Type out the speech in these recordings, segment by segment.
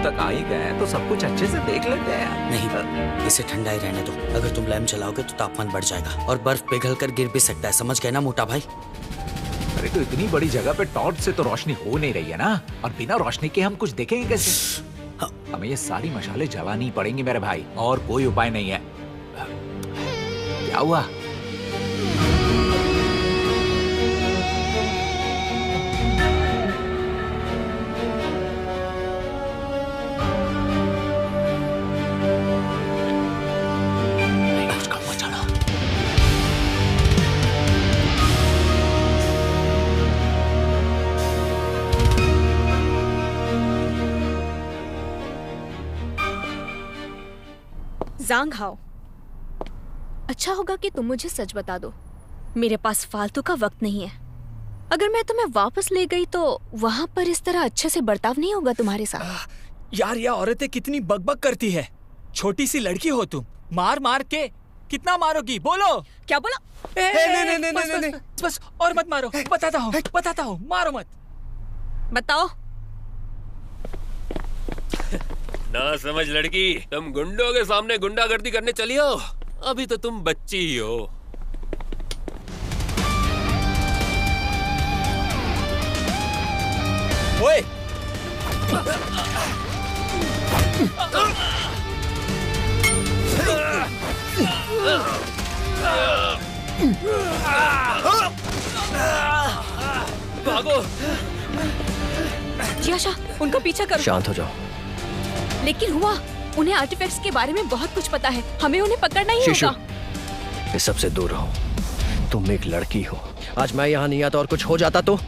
तक आ ही गए तो सब कुछ अच्छे से देख लेते हैं। नहीं, इसे ठंडा ही रहने दो। अगर तुम लैम्प जलाओगे तो तापमान बढ़ जाएगा और बर्फ पिघल कर गिर भी सकता है, समझ गए ना मोटा भाई? अरे तो इतनी बड़ी जगह पे टॉर्च से तो रोशनी हो नहीं रही है ना, और बिना रोशनी के हम कुछ देखेंगे कैसे? हमें ये सारी मशाले जलानी पड़ेंगी मेरे भाई, और कोई उपाय नहीं है। क्या हुआ? ज़ांग हाओ, अच्छा होगा कि तुम मुझे सच बता दो। मेरे पास फालतू का वक्त नहीं है। अगर मैं तुम्हें वापस ले गई तो वहाँ पर इस तरह अच्छे से बर्ताव नहीं होगा तुम्हारे साथ। यार ये औरतें कितनी बकबक करती है। छोटी सी लड़की हो तुम, मार मार के कितना मारोगी? बोलो। क्या बोला? नहीं, बस और मत मारो। बताता हूँ, मारो मत। बताओ। ना समझ लड़की, तुम गुंडों के सामने गुंडागर्दी करने चली हो? अभी तो तुम बच्ची ही हो। ओए! भागो! जियाशा, उनका पीछा करो। शांत हो जाओ। लेकिन हुआ, उन्हें आर्टिफैक्ट्स के बारे में बहुत कुछ पता है। हमें उन्हें पकड़ना ही शिशु, होगा। इस सबसे दूर रहो। तुम एक लड़की हो। आज मैं यहाँ नहीं आता और कुछ हो जाता तो?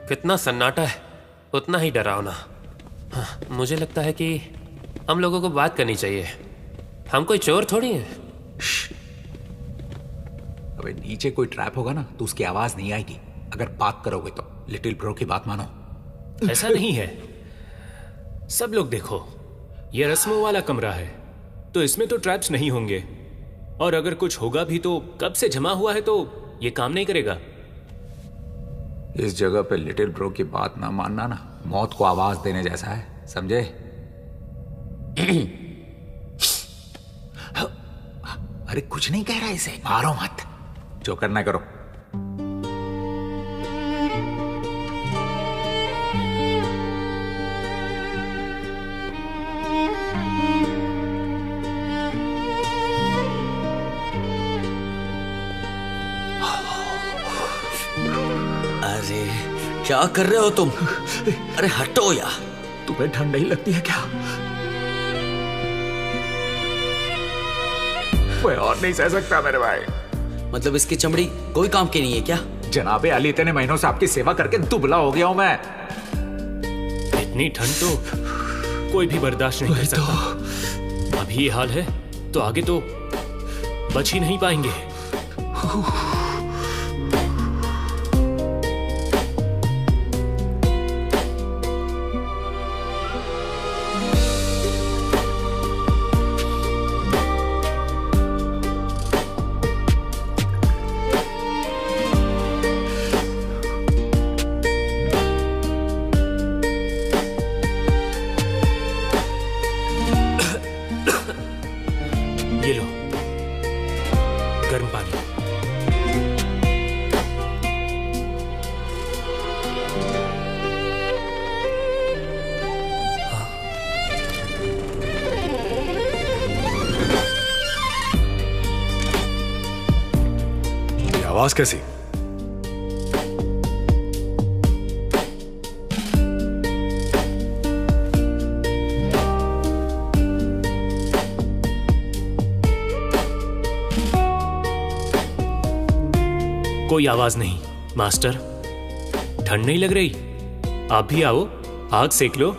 कितना सन्नाटा है, उतना ही डरावना। हाँ, मुझे लगता है कि हम लोगों को बात करनी चाहिए। हम कोई चोर थोड़ी हैं। अबे नीचे कोई ट्रैप होगा ना तो उसकी आवाज नहीं आएगी। अगर बात करोगे तो लिटिल ब्रो की बात मानो। ऐसा नहीं है। सब लोग देखो, ये रस्मों वाला कमरा है तो इसमें तो ट्रैप्स नहीं होंगे, और अगर कुछ होगा भी तो कब से जमा हुआ है तो ये काम नहीं करेगा। इस जगह पे लिटिल ब्रो की बात ना मानना ना मौत को आवाज देने जैसा है, समझे? अरे कुछ नहीं कह रहा इसे, मारो मत, जो करना करो। अरे क्या कर रहे हो तुम? अरे हटो यार। तुम्हें ठंड नहीं लगती है क्या? मैं और नहीं सह सकता मेरे भाई। मतलब इसकी चमड़ी कोई काम की नहीं है क्या? जनाबे अली, इतने महीनों से आपकी सेवा करके दुबला हो गया हूं मैं। इतनी ठंड तो कोई भी बर्दाश्त नहीं कर सकता। अभी ये हाल है तो आगे तो बच ही नहीं पाएंगे। ये लो गर्म पानी। ये आवाज कैसी? कोई आवाज नहीं मास्टर। ठंड नहीं लग रही? आप भी आओ, आग सेक लो।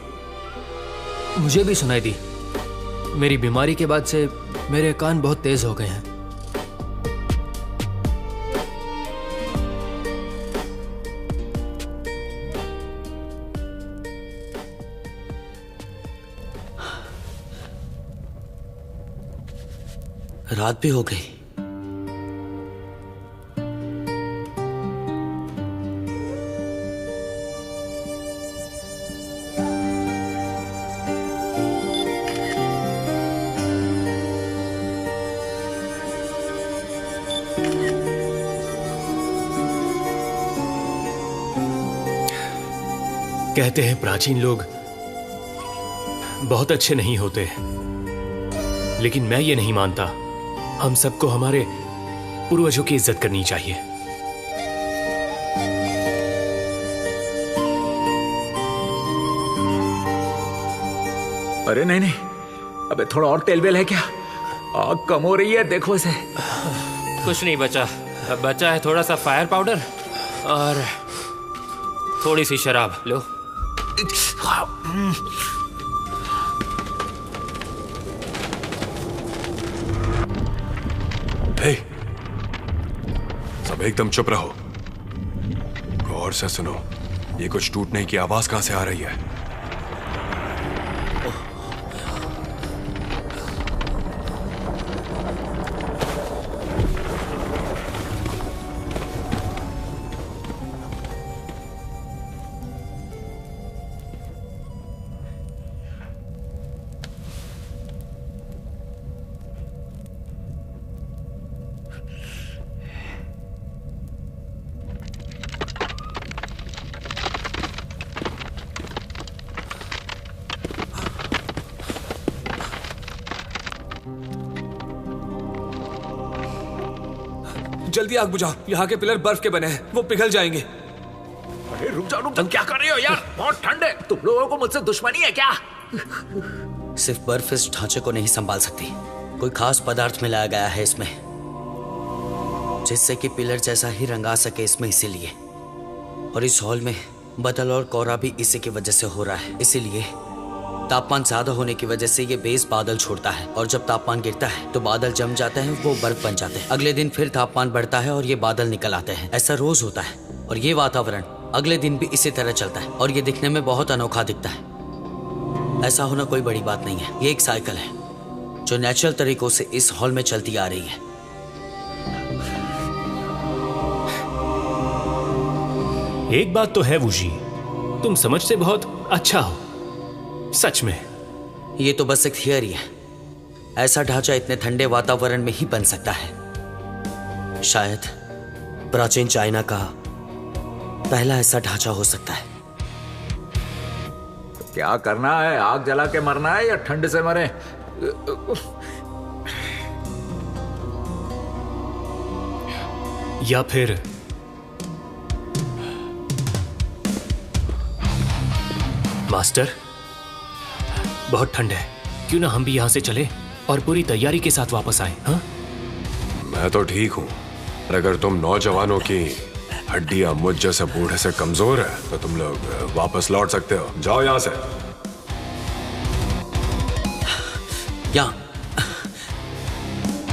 मुझे भी सुनाई दी। मेरी बीमारी के बाद से मेरे कान बहुत तेज हो गए हैं। रात भी हो गई। कहते हैं प्राचीन लोग बहुत अच्छे नहीं होते, लेकिन मैं ये नहीं मानता। हम सबको हमारे पूर्वजों की इज्जत करनी चाहिए। अरे नहीं नहीं, अबे थोड़ा और तेल बेल है क्या? आग कम हो रही है, देखो इसे। कुछ नहीं बचा, अब बचा है थोड़ा सा फायर पाउडर और थोड़ी सी शराब। लो। हे, सब एकदम चुप रहो, गौर से सुनो। ये कुछ टूटने की आवाज कहां से आ रही है? जल्दी आग बुझाओ, यहाँ के पिलर बर्फ के बने हैं, वो पिघल जाएंगे। अरे रुक जाओ, तुम क्या कर रहे हो यार? बहुत ठंड है। तुम लोगों को मुझसे दुश्मनी है क्या? सिर्फ बर्फ इस ढांचे को नहीं संभाल सकती। कोई खास पदार्थ मिलाया गया है इसमें, जिससे कि पिलर जैसा ही रंग आ सके इसमें, इसीलिए। और इस हॉल में बदल और कोहरा भी इसी की वजह से हो रहा है। इसीलिए तापमान ज्यादा होने की वजह से ये बेस बादल छोड़ता है, और जब तापमान गिरता है तो बादल जम जाते हैं, वो बर्फ बन जाते हैं। अगले दिन फिर तापमान बढ़ता है और ये बादल निकल आते हैं। ऐसा रोज होता है, और ये वातावरण अगले दिन भी इसी तरह चलता है, और ये दिखने में बहुत अनोखा दिखता है। ऐसा होना कोई बड़ी बात नहीं है। ये एक साइकिल है जो नेचुरल तरीकों से इस हॉल में चलती आ रही है। एक बात तो है वूजी, तुम समझते बहुत अच्छा हो, सच में। ये तो बस एक थियरी है। ऐसा ढांचा इतने ठंडे वातावरण में ही बन सकता है। शायद प्राचीन चाइना का पहला ऐसा ढांचा हो सकता है। तो क्या करना है? आग जला के मरना है या ठंड से मरे? या फिर मास्टर, बहुत ठंड है, क्यों ना हम भी यहां से चले और पूरी तैयारी के साथ वापस आए? हाँ, मैं तो ठीक हूं, और अगर तुम नौजवानों की हड्डियां मुझ जैसे बूढ़े से कमजोर है तो तुम लोग वापस लौट सकते हो। जाओ यहां से।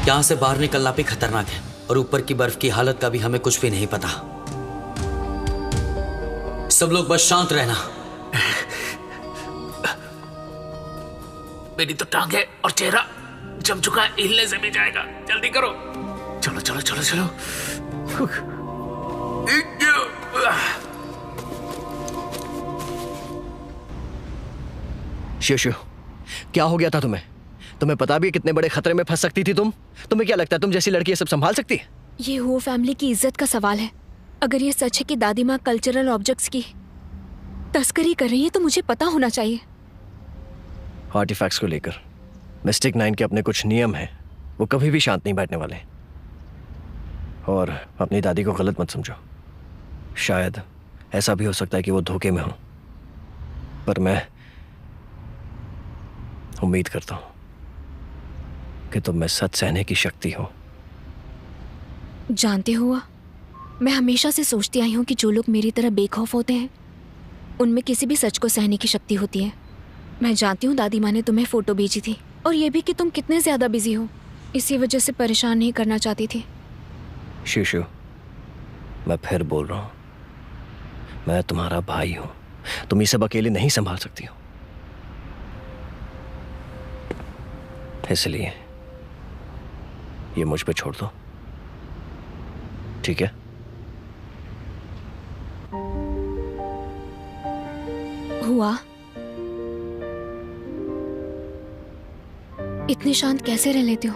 यहाँ से बाहर निकलना भी खतरनाक है और ऊपर की बर्फ की हालत का भी हमें कुछ भी नहीं पता। सब लोग बस शांत रहना। मेरी तो टांगे और चेहरा जम चुका है, हिलने से भी जाएगा। जल्दी करो। चलो चलो चलो चलो। शिशु, क्या हो गया था तुम्हें? तुम्हें पता भी है कितने बड़े खतरे में फंस सकती थी तुम? तुम्हें क्या लगता है तुम जैसी लड़की ये सब संभाल सकती है? ये हो फैमिली की इज्जत का सवाल है। अगर ये सच है कि दादी माँ कल्चरल ऑब्जेक्ट्स की तस्करी कर रही है तो मुझे पता होना चाहिए। आर्टिफैक्ट्स को लेकर मिस्टिक 9 के अपने कुछ नियम हैं, वो कभी भी शांत नहीं बैठने वाले। और अपनी दादी को गलत मत समझो, शायद ऐसा भी हो सकता है कि वो धोखे में हो, पर मैं उम्मीद करता हूं कि तुम में सच सहने की शक्ति हो। जानते हो, मैं हमेशा से सोचती आई हूँ कि जो लोग मेरी तरह बेखौफ होते हैं उनमें किसी भी सच को सहने की शक्ति होती है। मैं जानती हूँ दादी माँ ने तुम्हें फोटो भेजी थी और ये भी कि तुम कितने ज्यादा बिजी हो, इसी वजह से परेशान नहीं करना चाहती थी। शिशु, मैं फिर बोल रहा हूं, मैं तुम्हारा भाई हूं, तुम ये सब अकेले नहीं संभाल सकती हो। इसलिए ये मुझ पे छोड़ दो, ठीक है? हुआ? इतने शांत कैसे रह लेते हो?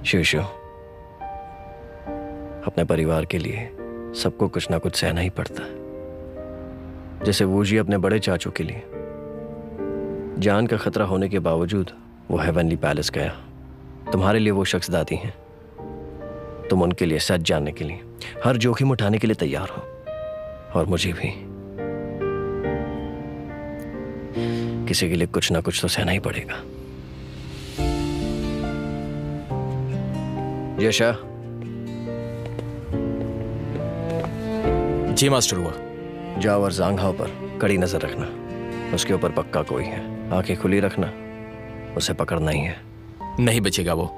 शिशु, अपने परिवार के लिए सबको कुछ ना कुछ सहना ही पड़ता है। जैसे वो जी अपने बड़े चाचू के लिए जान का खतरा होने के बावजूद वो हेवनली पैलेस गया। तुम्हारे लिए वो शख्स दादी हैं। तुम उनके लिए सच जानने के लिए हर जोखिम उठाने के लिए तैयार हो, और मुझे भी किसी के लिए कुछ ना कुछ तो सहना ही पड़ेगा। यशा। जी मास्टर हुआ। जाओ और जांघाओं पर कड़ी नजर रखना, उसके ऊपर पक्का कोई है। आंखें खुली रखना, उसे पकड़ना ही है। नहीं बचेगा वो।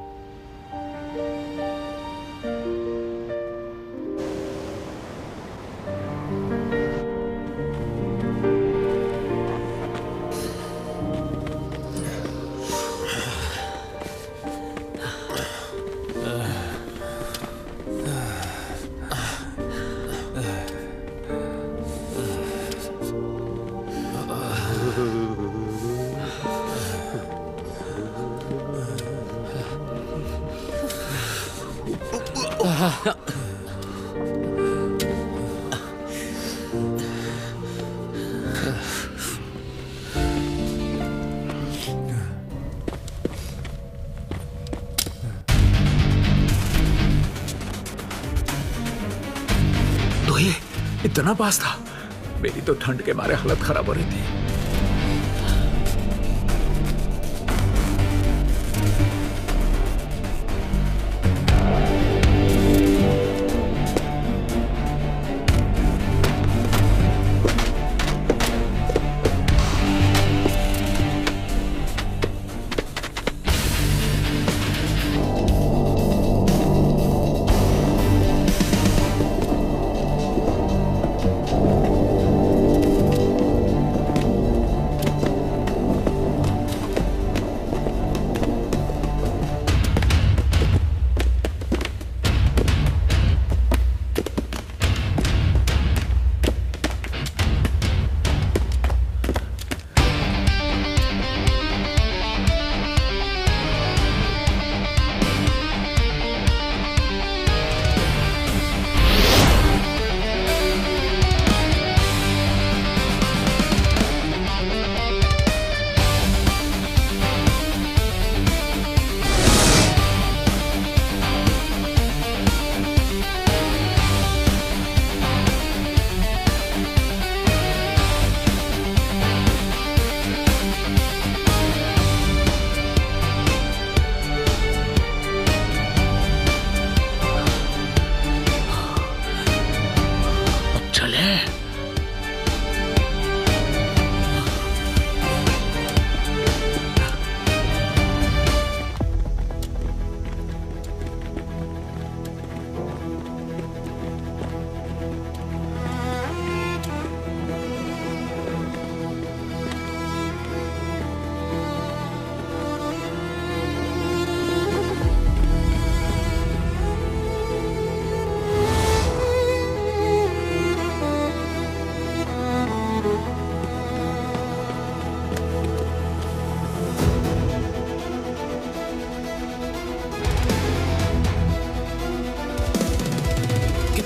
तो ये इतना पास था। मेरी तो ठंड के मारे हालत खराब हो रही थी।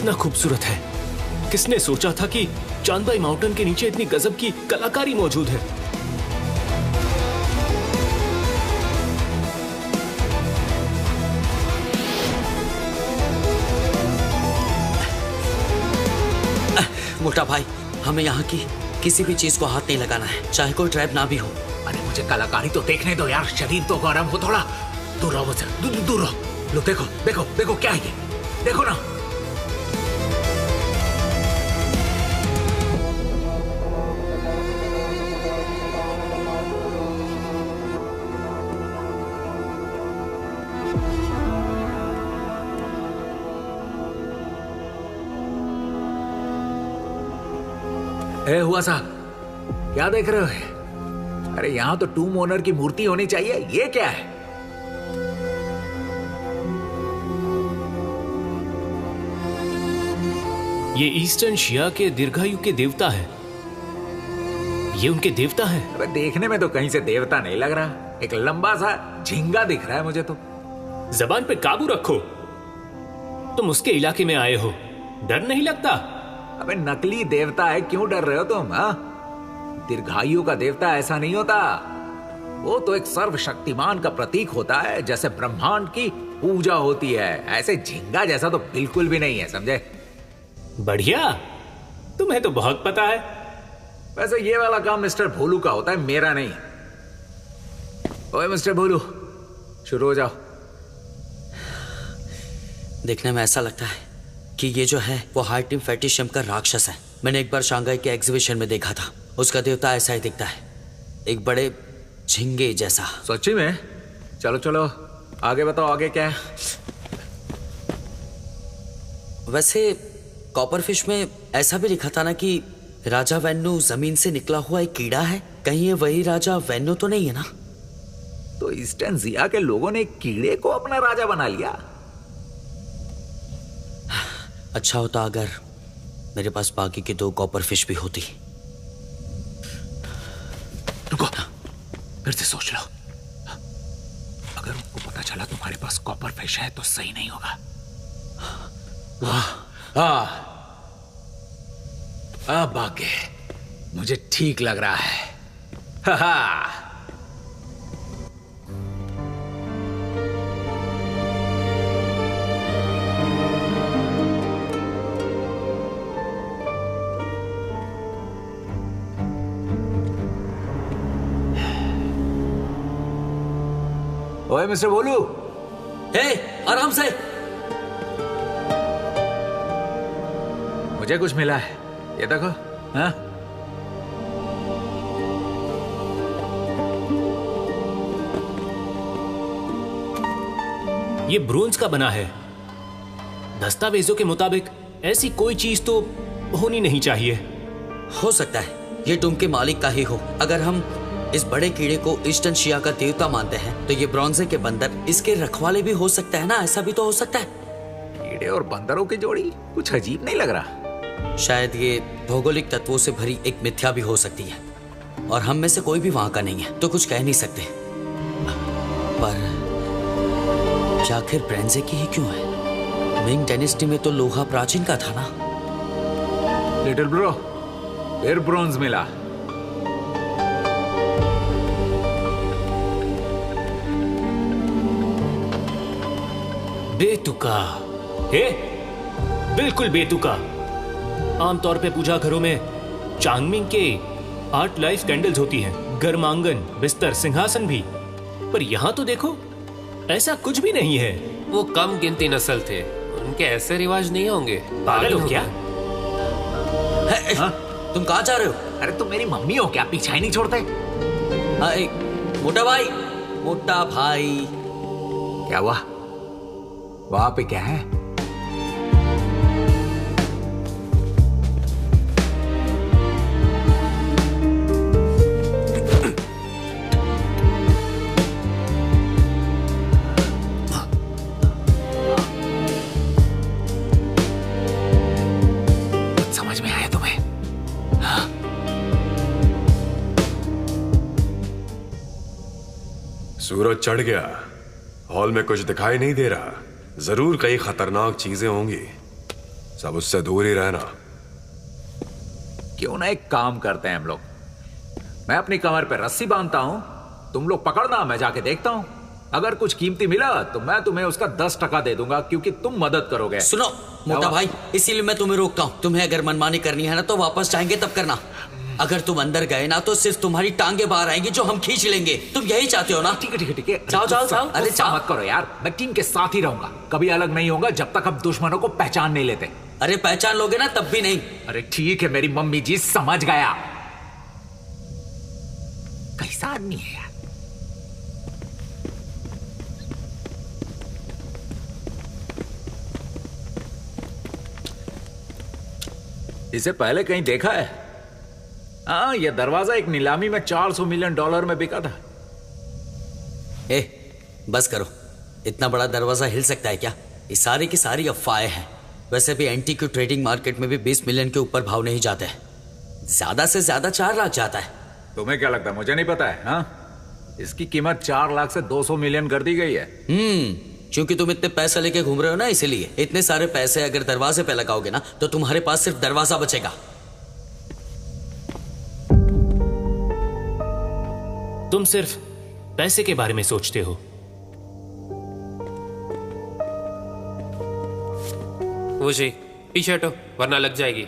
कितना खूबसूरत है। किसने सोचा था कि चांदबाई माउंटेन के नीचे इतनी गजब की कलाकारी मौजूद है। मोटा भाई, हमें यहाँ की किसी भी चीज को हाथ नहीं लगाना है, चाहे कोई ट्रैप ना भी हो। अरे मुझे कलाकारी तो देखने दो यार, शरीर तो गरम हो थोड़ा। दूर रहो मुझसे, दूर रहो। लो देखो देखो देखो क्या है ये, देखो ना। ए हुआ साहब, क्या देख रहे हो? अरे यहाँ तो टूम ओनर की मूर्ति होनी चाहिए, ये क्या है? ये ईस्टर्न शिया के दीर्घायु के देवता है। ये उनके देवता हैं। अबे देखने में तो कहीं से देवता नहीं लग रहा, एक लंबा सा झिंगा दिख रहा है मुझे तो। जबान पे काबू रखो, तुम उसके इलाके में आए हो, डर नहीं लगता? अबे नकली देवता है, क्यों डर रहे हो तुम? दीर्घायु का देवता ऐसा नहीं होता, वो तो एक सर्वशक्तिमान का प्रतीक होता है, जैसे ब्रह्मांड की पूजा होती है। ऐसे झिंगा जैसा तो बिल्कुल भी नहीं है, समझे? बढ़िया, तुम्हें तो बहुत पता है। वैसे ये वाला काम मिस्टर भोलू का होता है, मेरा नहीं। ओए मिस्टर भोलू, शुरू हो जाओ। देखने में ऐसा लगता है कि ये जो है वो हार्टिम फेटिशम का राक्षस है। मैंने एक बार शंघाई के एग्जीबिशन में देखा था, उसका देवता ऐसा ही दिखता है, एक बड़े झिंगे जैसा। सच्ची में? चलो चलो आगे बताओ, आगे क्या है? वैसे कॉपरफिश में ऐसा भी लिखा था ना कि राजा वेन्नू जमीन से निकला हुआ एक कीड़ा है। कहीं ये वही राजा वेन्नू तो नहीं है ना? तो ईस्टर्न जिया के लोगों ने कीड़े को अपना राजा बना लिया। अच्छा होता अगर मेरे पास बाकी के 2 कॉपरफिश भी होती। रुको, फिर से सोच लो। अगर उनको पता चला तुम्हारे पास कॉपरफिश है तो सही नहीं होगा। वाह, अब आगे मुझे ठीक लग रहा है। हा हा। ओए मिस्टर भोलू, हे आराम से। मुझे कुछ मिला है, ये देखो। हाँ? ये ब्रोंज का बना है। दस्तावेजों के मुताबिक ऐसी कोई चीज तो होनी नहीं चाहिए। हो सकता है ये टूम के मालिक का ही हो। अगर हम इस बड़े कीड़े को ईस्टर्न शिया का देवता मानते हैं तो ये ब्रॉन्जे के बंदर इसके रखवाले भी हो सकता है ना? ऐसा भी तो हो सकता है। कीड़े और बंदरों की जोड़ी कुछ अजीब नहीं लग रहा? शायद ये भौगोलिक तत्वों से भरी एक मिथ्या भी हो सकती है और हम में से कोई भी वहां का नहीं है, तो कुछ कह नहीं सकते। पर आखिर ब्रॉन्जे की ही क्यों है? मिंग डायनेस्टी में तो लोहा प्राचीन का था ना? लिटिल ब्रो, फिर ब्रोंज मिला। बेतुका है, बिल्कुल बेतुका। आमतौर पे पूजा घरों में चांगमिंग के 8 लाइफ कैंडल्स होती हैं, गर्मांगन, बिस्तर, सिंहासन भी। पर यहाँ तो देखो ऐसा कुछ भी नहीं है। वो कम गिनती नस्ल थे, उनके ऐसे रिवाज नहीं होंगे। पागल हो क्या? तुम कहाँ जा रहे हो? अरे तुम मेरी मम्मी हो क्या, पीछा ही नहीं छोड़ते? मोटा भाई, मोटा भाई। क्या हुआ? वहां पे क्या है? कुछ समझ में आया तुम्हें? हाँ? सूरज चढ़ गया, हॉल में कुछ दिखाई नहीं दे रहा। जरूर कई खतरनाक चीजें होंगी। सब उससे दूर ही रहना। क्यों ना एक काम करते हैं हम लोग, मैं अपनी कमर पे रस्सी बांधता हूं, तुम लोग पकड़ना, मैं जाके देखता हूं। अगर कुछ कीमती मिला तो मैं तुम्हें उसका 10% दे दूंगा, क्योंकि तुम मदद करोगे। सुनो मोटा भाई, इसीलिए मैं तुम्हें रोकता हूँ। तुम्हें अगर मनमानी करनी है ना तो वापस जाएंगे तब करना। अगर तुम अंदर गए ना तो सिर्फ तुम्हारी टांगे बाहर आएंगी जो हम खींच लेंगे। तुम यही चाहते हो ना? ठीक है ठीक है ठीक है, जाओ जाओ जाओ। अरे मत करो यार, मैं टीम के साथ ही रहूंगा, कभी अलग नहीं होगा जब तक हम दुश्मनों को पहचान नहीं लेते। अरे पहचान लोगे ना तब भी नहीं। अरे ठीक है मेरी मम्मी जी, समझ गया। कैसा आदमी है यार। इसे पहले कहीं देखा है? हाँ, यह दरवाजा एक नीलामी में $400 मिलियन में बिका था। ए, बस करो। इतना बड़ा दरवाजा हिल सकता है क्या? ये सारी की सारी अफवाहें हैं। वैसे भी एंटीक्यू ट्रेडिंग मार्केट में भी 20 मिलियन के ऊपर भाव नहीं जाते हैं, ज्यादा से ज्यादा 4 लाख जाता है। तुम्हें क्या लगता है मुझे नहीं पता है? हाँ, इसकी कीमत 4 लाख से 200 मिलियन कर दी गई है। क्योंकि तुम इतने पैसे लेके घूम रहे हो ना, इसीलिए। इतने सारे पैसे अगर दरवाजे पे लगाओगे ना तो तुम्हारे पास सिर्फ दरवाजा बचेगा। तुम सिर्फ पैसे के बारे में सोचते हो। वो जी पीछे हटो वरना लग जाएगी।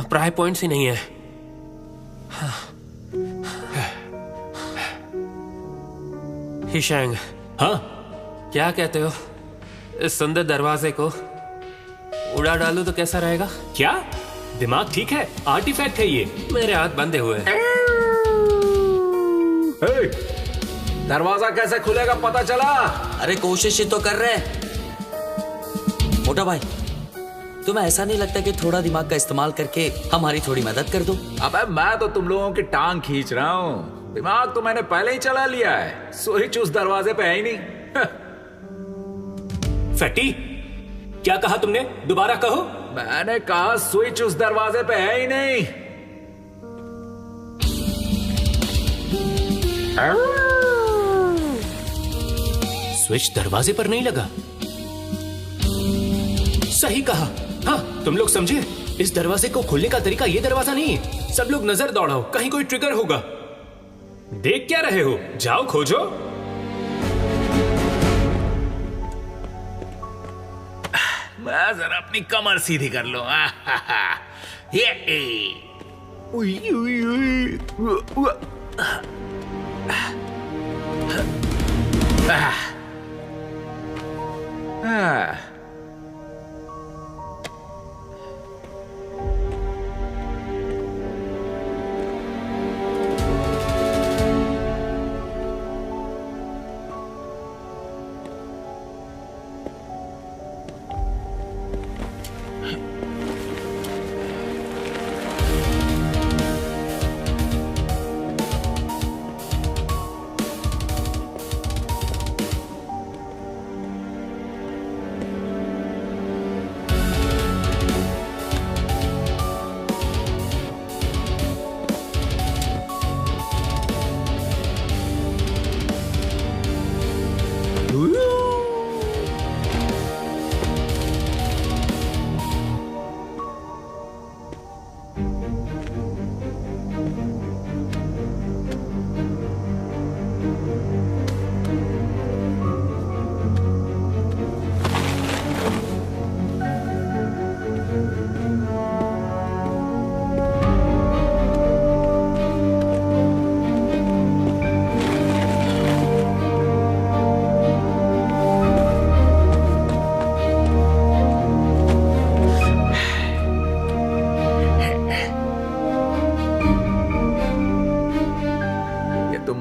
प्राय पॉइंट्स ही नहीं है। हिशैंग, हाँ क्या कहते हो? इस सुंदर दरवाजे को उड़ा डालूं तो कैसा रहेगा? क्या दिमाग ठीक है? आर्टिफैक्ट है ये। मेरे हाथ बंधे हुए हैं। दरवाजा कैसे खुलेगा पता चला? अरे कोशिश ही तो कर रहे हैं। मोटा भाई, तुम्हें ऐसा नहीं लगता कि थोड़ा दिमाग का इस्तेमाल करके हमारी थोड़ी मदद कर दो? अबे मैं तो तुम लोगों की टांग खींच रहा हूँ, दिमाग तो मैंने पहले ही चला लिया है। स्विच उस दरवाजे पे है ही नहीं। फैटी, क्या कहा तुमने? दोबारा कहो। मैंने कहा स्विच उस दरवाजे पे है ही नहीं। स्विच दरवाजे पर नहीं लगा। सही कहा। हाँ, तुम लोग समझे? इस दरवाजे को खोलने का तरीका ये दरवाजा नहीं है। सब लोग नजर दौड़ाओ, कहीं कोई ट्रिगर होगा। देख क्या रहे हो? जाओ खोजो। मैं जरा अपनी कमर सीधी कर लो। ये उई, उई, उई,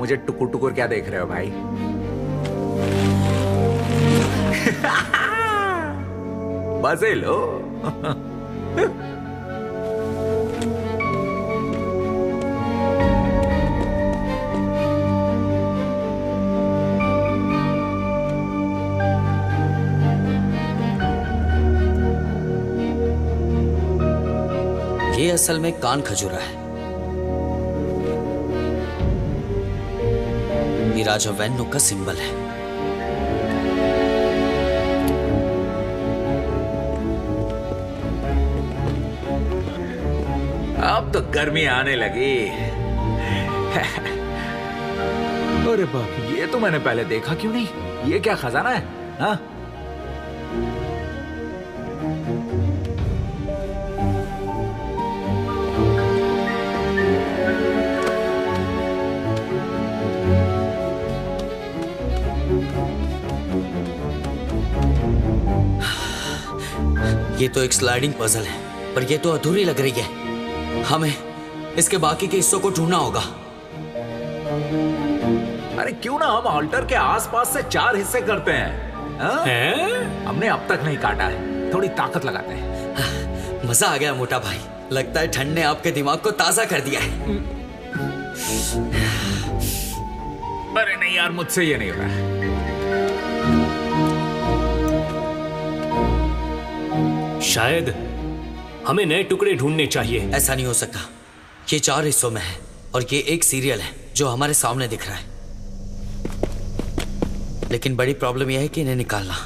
मुझे टुकुर टुकुर क्या देख रहे हो भाई? मजे लो। ये असल में कान खजूरा है। ये राजा वेन्नो का सिंबल है। अब तो गर्मी आने लगी। अरे बाप, ये तो मैंने पहले देखा क्यों नहीं? ये क्या खजाना है? हाँ? ये तो एक स्लाइडिंग पजल है, पर ये तो अधूरी लग रही है। हमें इसके बाकी के हिस्सों को ढूंढना होगा। अरे क्यों ना हम ऑल्टर के आसपास से 4 हिस्से करते हैं? हाँ? हमने अब तक नहीं काटा है, थोड़ी ताकत लगाते हैं। मजा आ गया मोटा भाई। लगता है ठंड ने आपके दिमाग को ताजा कर दिया है। अरे नहीं यार, मुझसे ये नहीं हो रहा। शायद हमें नए टुकड़े ढूंढने चाहिए। ऐसा नहीं हो सकता। ये 4 हिस्सों में है और ये एक सीरियल है जो हमारे सामने दिख रहा है। लेकिन बड़ी प्रॉब्लम यह है कि इन्हें निकालना।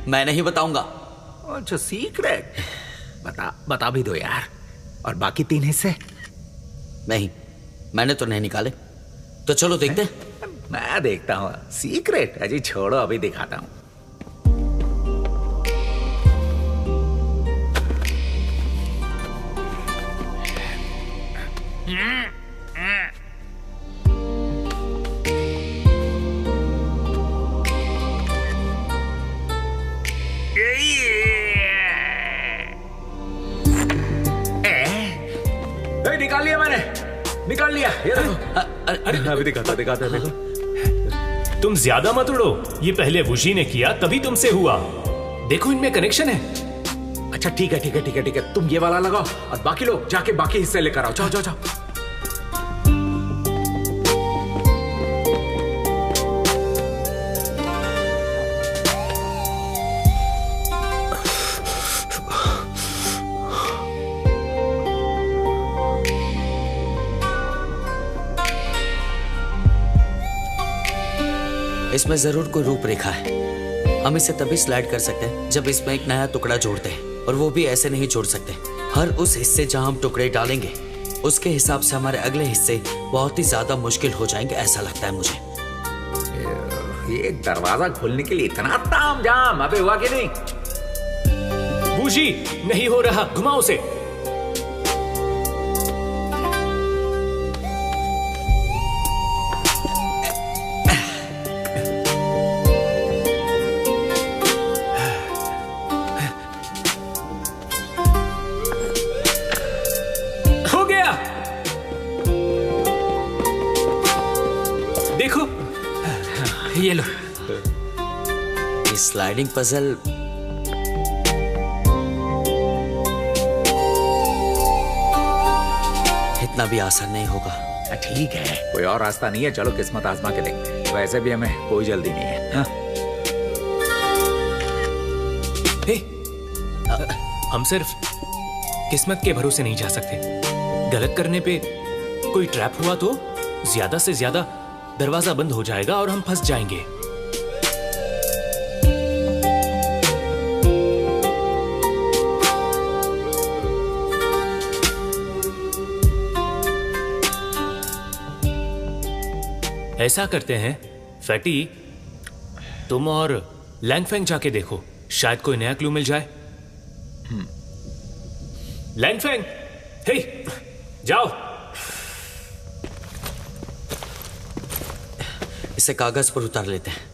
मैं नहीं बताऊंगा। अच्छा सीक्रेट? बता भी दो यार। और बाकी 3 हिस्से? नहीं, मैंने तो नहीं निकाले। तो चलो देखते हैं। मैं देखता हूँ। सीक्रेट अजी छोड़ो, अभी दिखाता हूँ। निकाल लिया मैंने, निकाल लिया। ये देखो। अभी दिखाता देखो। तुम ज्यादा मत उड़ो, ये पहले वुशी ने किया तभी तुमसे हुआ। देखो इनमें कनेक्शन है। अच्छा ठीक है, तुम ये वाला लगाओ और बाकी लोग जाके बाकी हिस्से लेकर आओ। जाओ। इसमें जरूर कोई रूपरेखा है। हम इसे तभी स्लाइड कर सकते हैं जब इसमें एक नया टुकड़ा जोड़ते हैं, और वो भी ऐसे नहीं जोड़ सकते। हर उस हिस्से जहां हम टुकड़े डालेंगे उसके हिसाब से हमारे अगले हिस्से बहुत ही ज्यादा मुश्किल हो जाएंगे, ऐसा लगता है मुझे। ये दरवाजा खोलने के लिए इतना तामझाम अबे हुआ कि नहीं? बूजी नहीं हो रहा, घुमाओ उसे। हो गया, देखो ये लो। इस स्लाइडिंग पजल इतना भी आसान नहीं होगा। ठीक है, कोई और रास्ता नहीं है, चलो किस्मत आजमा के देखते हैं। वैसे भी हमें कोई जल्दी नहीं है। हाँ? हम सिर्फ किस्मत के भरोसे नहीं जा सकते। गलत करने पे कोई ट्रैप हुआ तो ज्यादा से ज्यादा दरवाजा बंद हो जाएगा और हम फंस जाएंगे। ऐसा करते हैं फैटी, तुम और लैंगफेंग जाके देखो, शायद कोई नया क्लू मिल जाए। लैंगफेंग, हे, जाओ। इसे कागज पर उतार लेते हैं।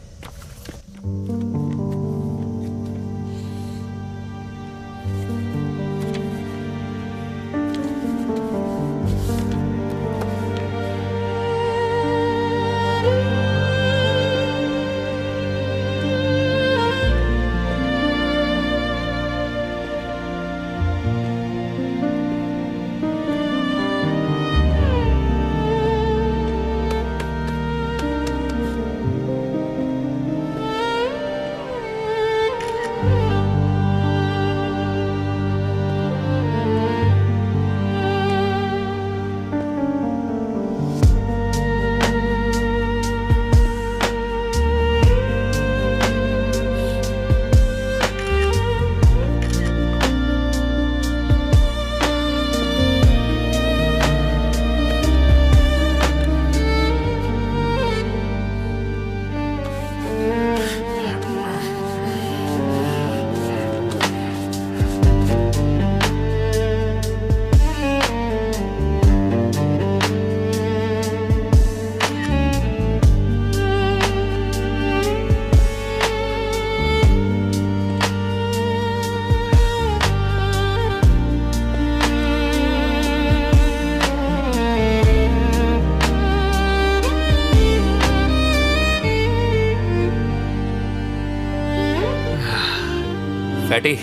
फैटी,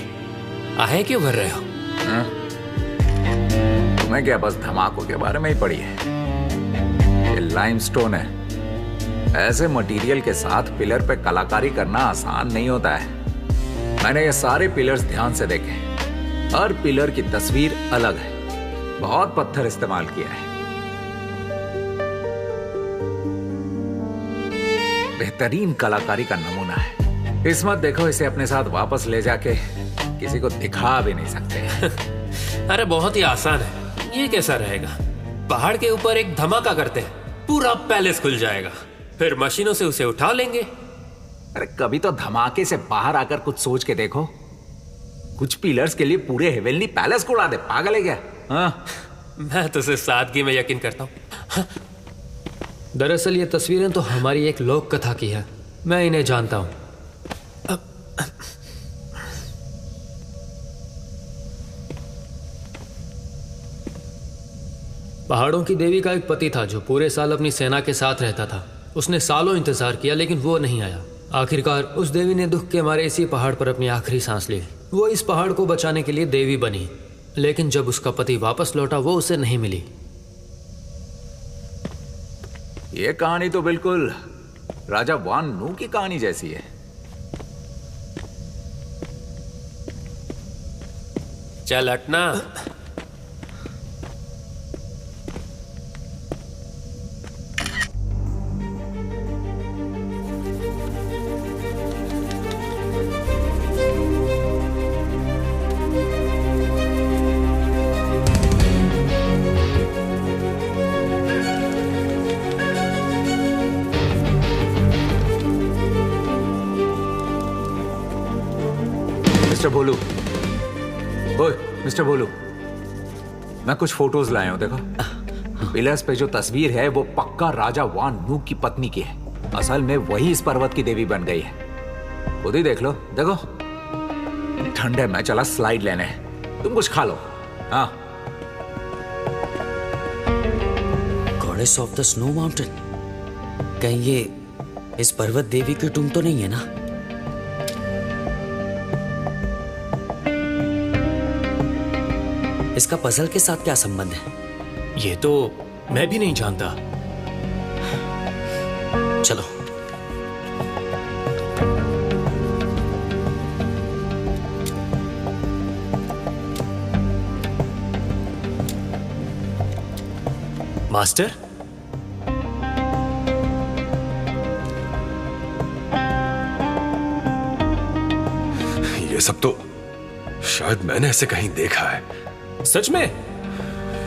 आहे क्यों भर रहे हो? तुम्हें क्या बस धमाकों के बारे में ही पड़ी है? ये लाइमस्टोन है। ऐसे मटेरियल के साथ पिलर पे कलाकारी करना आसान नहीं होता है। मैंने ये सारे पिलर्स ध्यान से देखे, हर पिलर की तस्वीर अलग है। बहुत पत्थर इस्तेमाल किया है। बेहतरीन कलाकारी का नमूना है। किस्मत देखो, इसे अपने साथ वापस ले जाके किसी को दिखा भी नहीं सकते। अरे बहुत ही आसान है। ये कैसा रहेगा? पहाड़ के ऊपर एक धमाका करते हैं, पूरा पैलेस खुल जाएगा, फिर मशीनों से उसे उठा लेंगे। अरे कभी तो धमाके से बाहर आकर कुछ सोच के देखो। कुछ पिलर्स के लिए पूरे हेवनली पैलेस को उड़ा दे, पागल है क्या? हाँ? मैं तो सिर्फ सादगी में यकीन करता हूँ। दरअसल ये तस्वीरें तो हमारी एक लोक कथा की है, मैं इन्हें जानता हूँ। पहाड़ों की देवी का एक पति था जो पूरे साल अपनी सेना के साथ रहता था। उसने सालों इंतजार किया लेकिन वो नहीं आया। आखिरकार उस देवी ने दुख के मारे इसी पहाड़ पर अपनी आखिरी सांस ली। वो इस पहाड़ को बचाने के लिए देवी बनी, लेकिन जब उसका पति वापस लौटा वो उसे नहीं मिली। ये कहानी तो बिल्कुल राजा वान नू की कहानी जैसी है। चल हटना। बोलू, ओए मिस्टर बोलू, मैं कुछ फोटोज लाया हूं, देखो। पिलर्स पे जो तस्वीर है वो पक्का राजा वान नू की पत्नी की है। असल में वही इस पर्वत की देवी बन गई है। खुद ही देख लो, देखो। ठंड है, मैं चला स्लाइड लेने, तुम कुछ खा लो। हाँ। Goddess of the snow mountain, कहीं ये इस पर्वत देवी की टूम तो नहीं है ना? इसका पजल के साथ क्या संबंध है? ये तो मैं भी नहीं जानता। चलो। मास्टर, ये सब तो शायद मैंने इसे कहीं देखा है। सच में?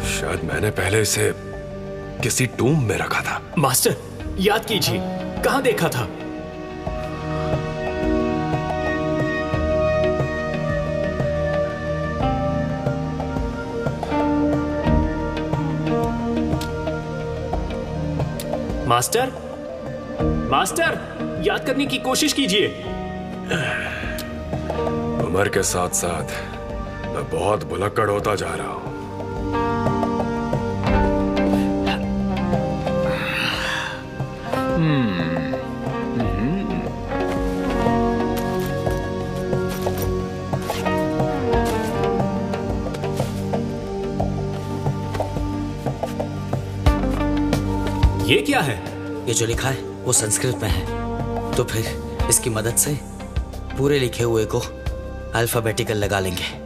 शायद मैंने पहले इसे किसी टूम में रखा था। मास्टर, याद कीजिए, कहां देखा था? मास्टर, मास्टर, याद करने की कोशिश कीजिए। उम्र के साथ साथ मैं बहुत भुलक्कड़ होता जा रहा हूं। ये क्या है? ये जो लिखा है वो संस्कृत में है, तो फिर इसकी मदद से पूरे लिखे हुए को अल्फाबेटिकल लगा लेंगे।